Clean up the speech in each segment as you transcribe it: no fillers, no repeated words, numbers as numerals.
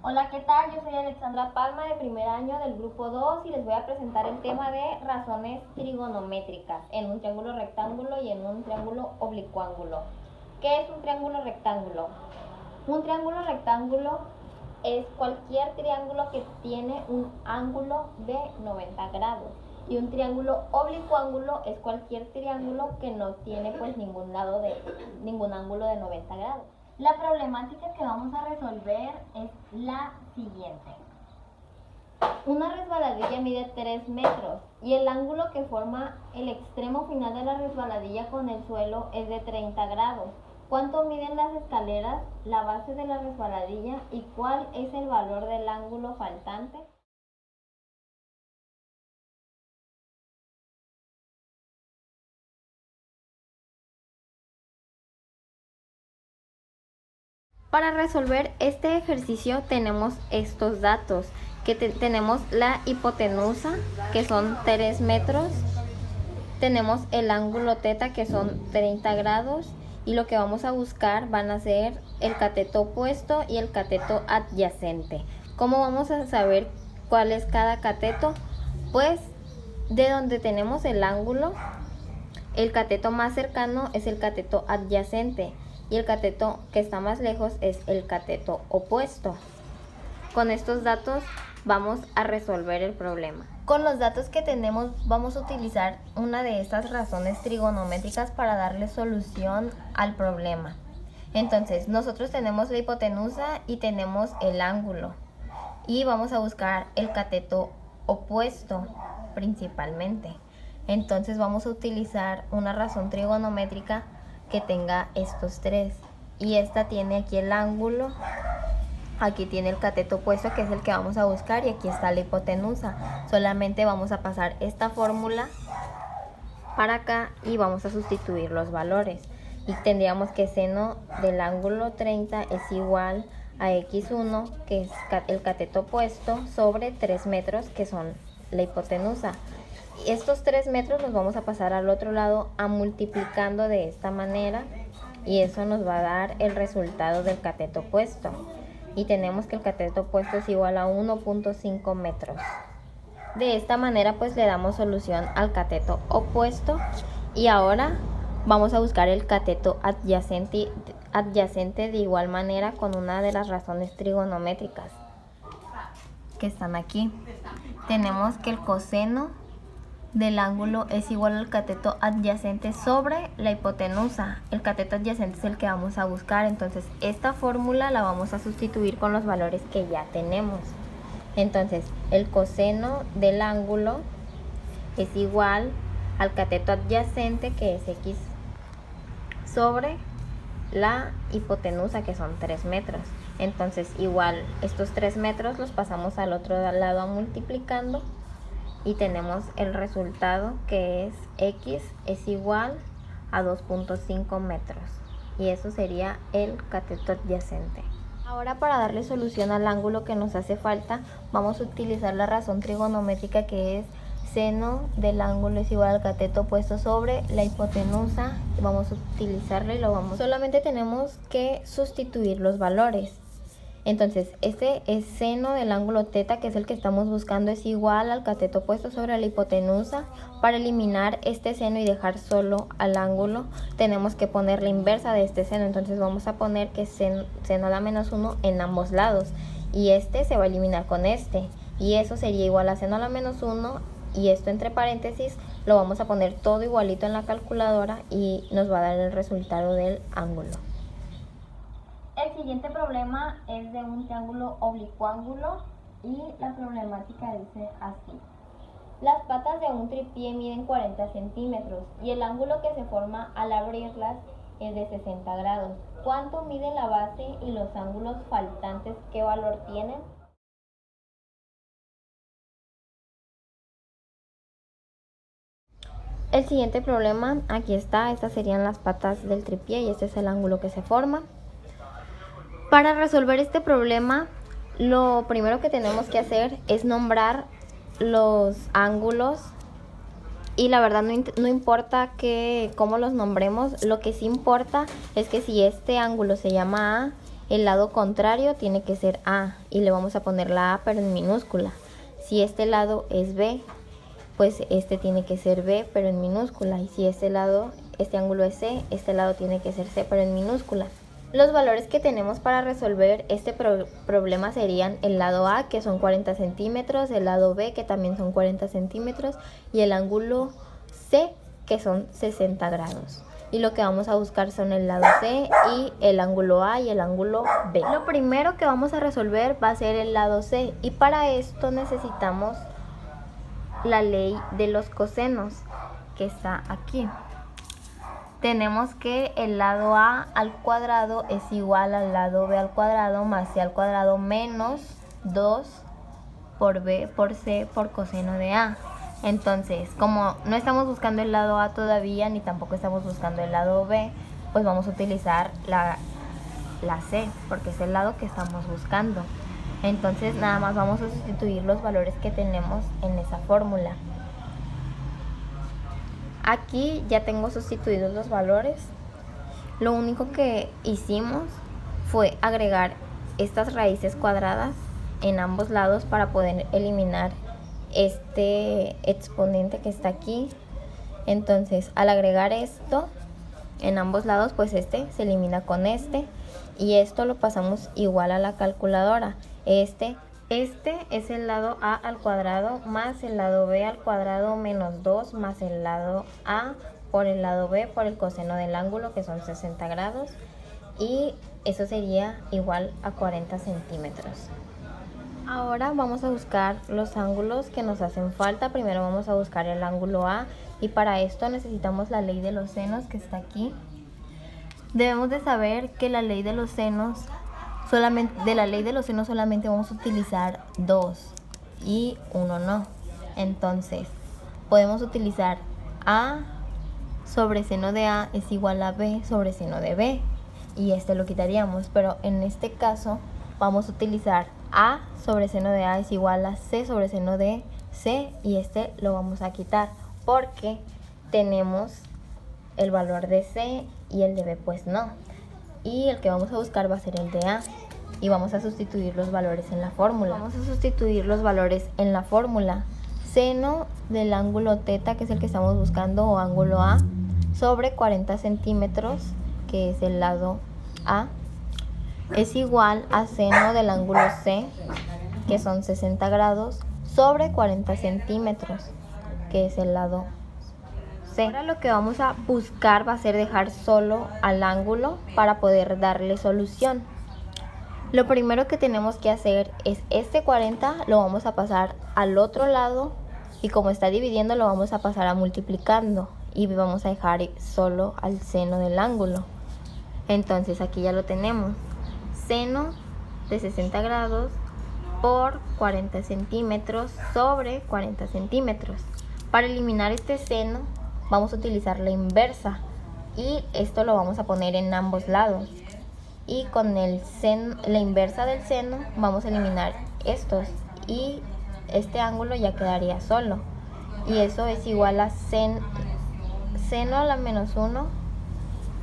Hola, ¿qué tal? Yo soy Alexandra Palma de primer año del grupo 2 y les voy a presentar el tema de razones trigonométricas en un triángulo rectángulo y en un triángulo oblicuángulo. ¿Qué es un triángulo rectángulo? Un triángulo rectángulo es cualquier triángulo que tiene un ángulo de 90 grados. Y un triángulo oblicuángulo es cualquier triángulo que no tiene pues ningún ángulo de 90 grados. La problemática que vamos a resolver es la siguiente. Una resbaladilla mide 3 metros y el ángulo que forma el extremo final de la resbaladilla con el suelo es de 30 grados. ¿Cuánto miden las escaleras, la base de la resbaladilla y cuál es el valor del ángulo faltante? Para resolver este ejercicio tenemos estos datos, que tenemos la hipotenusa, que son 3 metros, tenemos el ángulo θ, que son 30 grados, y lo que vamos a buscar van a ser el cateto opuesto y el cateto adyacente. ¿Cómo vamos a saber cuál es cada cateto? Pues de donde tenemos el ángulo, el cateto más cercano es el cateto adyacente y el cateto que está más lejos es el cateto opuesto. Con estos datos vamos a resolver el problema. Con los datos que tenemos vamos a utilizar una de estas razones trigonométricas para darle solución al problema. Entonces, nosotros tenemos la hipotenusa y tenemos el ángulo. Y vamos a buscar el cateto opuesto principalmente. Entonces vamos a utilizar una razón trigonométrica que tenga estos tres. Y esta tiene aquí el ángulo, aquí tiene el cateto opuesto que es el que vamos a buscar y aquí está la hipotenusa. Solamente vamos a pasar esta fórmula para acá y vamos a sustituir los valores. Y tendríamos que seno del ángulo 30 es igual a x1, que es el cateto opuesto, sobre 3 metros, que son la hipotenusa. Y estos 3 metros los vamos a pasar al otro lado multiplicando de esta manera y eso nos va a dar el resultado del cateto opuesto. Y tenemos que el cateto opuesto es igual a 1.5 metros. De esta manera pues le damos solución al cateto opuesto y ahora vamos a buscar el cateto adyacente de igual manera con una de las razones trigonométricas que están aquí. Tenemos que el coseno del ángulo es igual al cateto adyacente sobre la hipotenusa. El cateto adyacente es el que vamos a buscar, entonces esta fórmula la vamos a sustituir con los valores que ya tenemos. Entonces el coseno del ángulo es igual al cateto adyacente, que es x, sobre la hipotenusa, que son 3 metros. Entonces igual estos 3 metros los pasamos al otro lado multiplicando y tenemos el resultado, que es x es igual a 2.5 metros y eso sería el cateto adyacente. Ahora, para darle solución al ángulo que nos hace falta, vamos a utilizar la razón trigonométrica, que es seno del ángulo es igual al cateto opuesto sobre la hipotenusa. Vamos a utilizarla y solamente tenemos que sustituir los valores. Entonces, este es seno del ángulo θ, que es el que estamos buscando, es igual al cateto opuesto sobre la hipotenusa. Para eliminar este seno y dejar solo al ángulo, tenemos que poner la inversa de este seno. Entonces vamos a poner que seno a la menos 1 en ambos lados. Y este se va a eliminar con este. Y eso sería igual a seno a la menos 1. Y esto entre paréntesis lo vamos a poner todo igualito en la calculadora y nos va a dar el resultado del ángulo. El siguiente problema es de un triángulo oblicuángulo y la problemática dice así. Las patas de un tripié miden 40 centímetros y el ángulo que se forma al abrirlas es de 60 grados. ¿Cuánto mide la base y los ángulos faltantes? ¿Qué valor tienen? El siguiente problema, aquí está, estas serían las patas del tripié y este es el ángulo que se forma. Para resolver este problema, lo primero que tenemos que hacer es nombrar los ángulos y la verdad no importa cómo los nombremos, lo que sí importa es que si este ángulo se llama A el lado contrario tiene que ser A y le vamos a poner la A pero en minúscula. Si este lado es B, pues este tiene que ser B pero en minúscula. Y si este ángulo es C, este lado tiene que ser C pero en minúscula. Los valores que tenemos para resolver este problema serían el lado A, que son 40 centímetros, el lado B, que también son 40 centímetros, y el ángulo C, que son 60 grados. Y lo que vamos a buscar son el lado C y el ángulo A y el ángulo B. Lo primero que vamos a resolver va a ser el lado C, y para esto necesitamos la ley de los cosenos, que está aquí. Tenemos que el lado A al cuadrado es igual al lado B al cuadrado más C al cuadrado menos 2 por B por C por coseno de A. Entonces, como no estamos buscando el lado A todavía, ni tampoco estamos buscando el lado B, pues vamos a utilizar la C, porque es el lado que estamos buscando. Entonces, nada más vamos a sustituir los valores que tenemos en esa fórmula. Aquí ya tengo sustituidos los valores. Lo único que hicimos fue agregar estas raíces cuadradas en ambos lados para poder eliminar este exponente que está aquí. Entonces, al agregar esto en ambos lados, pues este se elimina con este, y esto lo pasamos igual a la calculadora. Este es el lado A al cuadrado más el lado B al cuadrado menos 2 más el lado A por el lado B por el coseno del ángulo, que son 60 grados, y eso sería igual a 40 centímetros. Ahora vamos a buscar los ángulos que nos hacen falta. Primero vamos a buscar el ángulo A, y para esto necesitamos la ley de los senos, que está aquí. Debemos de saber que la ley de los senos solamente vamos a utilizar 2 y 1 no. Entonces podemos utilizar A sobre seno de A es igual a B sobre seno de B, y este lo quitaríamos, pero en este caso vamos a utilizar A sobre seno de A es igual a C sobre seno de C, y este lo vamos a quitar porque tenemos el valor de C y el de B pues no. Y el que vamos a buscar va a ser el de A, y vamos a sustituir los valores en la fórmula. Seno del ángulo θ, que es el que estamos buscando, o ángulo A, sobre 40 centímetros, que es el lado A, es igual a seno del ángulo C, que son 60 grados, sobre 40 centímetros, que es el lado C. Ahora lo que vamos a buscar va a ser dejar solo al ángulo para poder darle solución. Lo primero que tenemos que hacer es este 40 lo vamos a pasar al otro lado, y como está dividiendo lo vamos a pasar a multiplicando, y vamos a dejar solo al seno del ángulo. Entonces aquí ya lo tenemos. Seno de 60 grados por 40 centímetros sobre 40 centímetros. Para eliminar este seno vamos a utilizar la inversa, y esto lo vamos a poner en ambos lados, y con la inversa del seno vamos a eliminar estos, y este ángulo ya quedaría solo, y eso es igual a seno a la menos 1,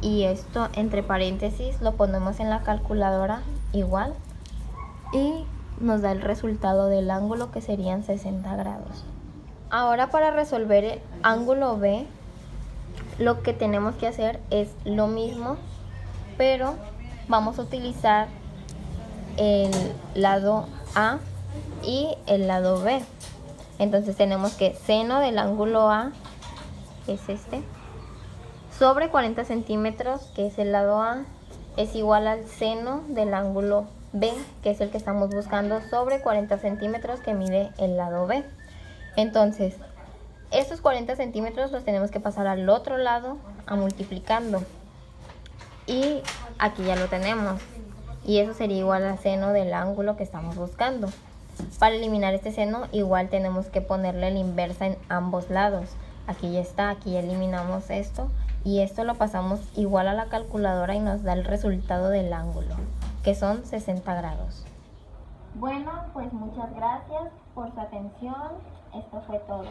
y esto entre paréntesis lo ponemos en la calculadora igual, y nos da el resultado del ángulo, que serían 60 grados. Ahora, para resolver el ángulo B, lo que tenemos que hacer es lo mismo, pero vamos a utilizar el lado A y el lado B. Entonces tenemos que seno del ángulo A es este, sobre 40 centímetros, que es el lado A, es igual al seno del ángulo B, que es el que estamos buscando, sobre 40 centímetros, que mide el lado B. Entonces, estos 40 centímetros los tenemos que pasar al otro lado a multiplicando. Y aquí ya lo tenemos. Y eso sería igual al seno del ángulo que estamos buscando. Para eliminar este seno, igual tenemos que ponerle la inversa en ambos lados. Aquí ya está, aquí ya eliminamos esto. Y esto lo pasamos igual a la calculadora y nos da el resultado del ángulo, que son 60 grados. Bueno, pues muchas gracias por su atención. Esto fue todo.